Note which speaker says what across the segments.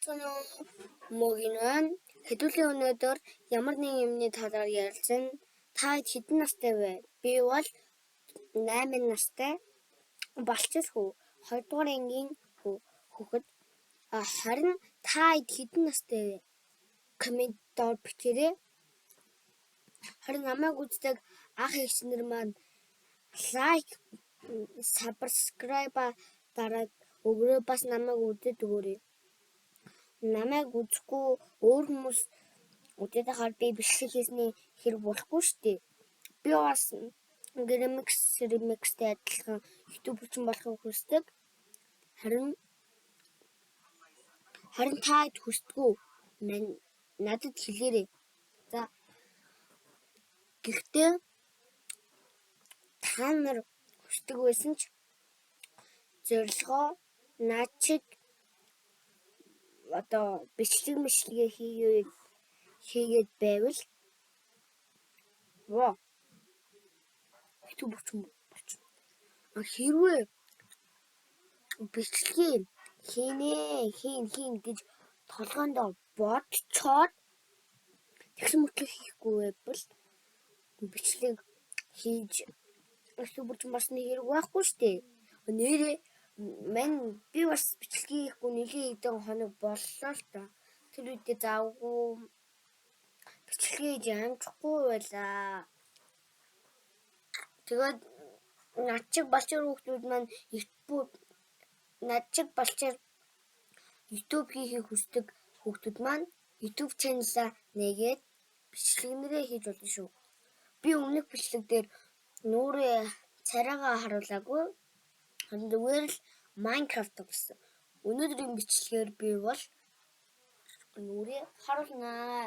Speaker 1: Бацхан мөгийнвэн хэдүүлийн өнөөдөр ямар нэг юмны талаар ярилцсан. Та хэдэн настай вэ? Би бол 8 настай балчил хүү. 2 дугаар ангийн хүүхэд. Харин та хэдэн настай вэ? Комментоор бичээрэй. Харин намайг үздэг ах эгчнэр маань лайк, subscribe дараад өгөрөө бас намайг үзэж өгөөрэй. Намайг үзэхгүй өөр хүмүүс үзээд хахаар би бичлэг хийсний хэрэг болохгүй шүү дээ. Би бас remixтэй адилхан ютуберчин болохыг хүсдэг. Харин та хүсдэггүй надад хэлээрэй. За гэхдээ та нар хүсдэг байсан ч зорилгоо наад чиг бичлэгээ хийгээд байвал ютуберчин болчихно. Хэрвээ бичлэгээ хийн гэж толгойд бодцоод тэгсэн мэт хийхгүй байвал бичлэг хийж ютуберчин болсны хэрэг байхгүй шүү дээ. Нэрээ би бас бичлэгээ хийхгүй нэлийн хэдэн хоног боллоо л та. Тэр үедээ заавгүй бичлэгээ хийж амжихгүй байлаа. Тэгээд над чиг балчир хүүхдүүд маань YouTube хийхийг хүсдэг хүүхдүүд маань YouTube channel-аа нээгээд бичлэгнэрээ хийж болно шүү. Би өмнөх бичлэг дээр нүрээ царайгаа харуулаагүй. Зүгээр л Minecraft гэсэн. Өнөөдрийн бичлэгээр би бол нүрээ харуулнаа.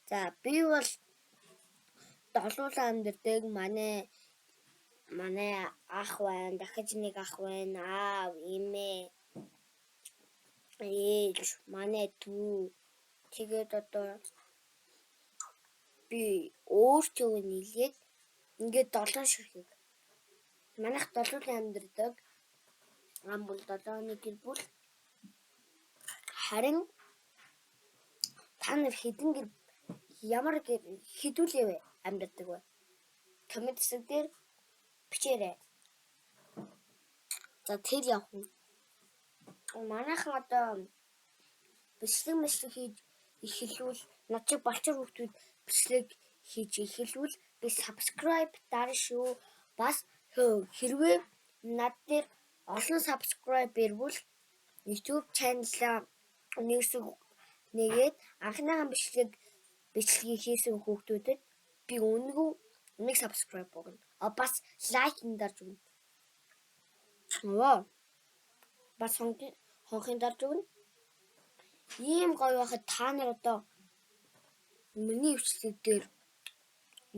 Speaker 1: За би бол долуулан амьдардаг манай ах байна, дахиж нэг ах байна, аав, эмээ, ээж, манай дүү. Тэгээд би өөртөө нийлээд ингээд 7 ширхэг. Манайх долуулан амьдардаг. Ам бол 7 гэр бүл. Харин та нар хэдүүлээ вэ амьдардаг вэ? Коммент хэсэг дээр бичээрэй. За тэр явах уу? Манайхан бичлэг хийж эхэлвэл над чиг балчир хүүхдүүд бичлэг хийж эхэлвэл би subscribe дарна шүү. Бас хэрвээ над дээр олон subscribe ирвэл YouTube channel-аа нэгээд анхныхаа бичлэгийг хийсэн хүүхдүүдэд би үнэгүй нэг subscribe өгнө. Бас лайк дарж өгнө. Бас хонхын дарж өгнө. Ийм гоё байхад та нар миний бичлэг дээр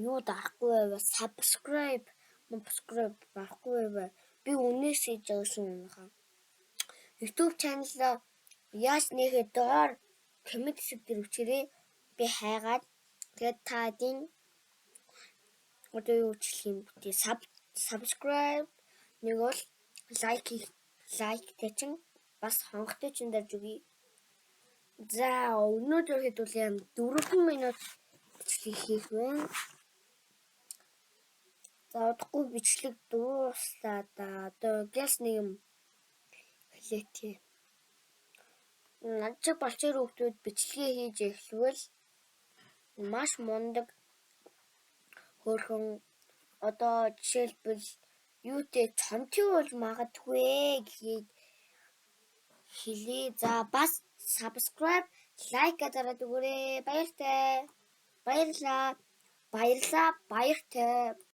Speaker 1: юу дарахгүй байваа? Subscribe дарахгүй байваа? Би үнээс хийж байгаа шүү өнөхөө. YouTube channel-аа яаж нээхэд доор коммент хэсэг дээр бичээрэй. Би хайгаад тэгээд таадын юу ч юм бэ? Subscribe нэг бол лайктэй чинь бас хонхтой чинь дарж өгье. За өнөөдөр хэдүүлээ 4 минут бичлэг хийх байна. За удахгүй бичлэг дууслаа да. Гялс нэг юм хэлээч. Над чиг балчир хүүхдүүд бичлэгээ хийж эхлэвэл маш мундаг хөөрхөн жишээлбэл юутэй цомтын бол магадгүй гэхийг хэлээ. За бас subscribe, like дараад өгөөрэй. Баярлалаа.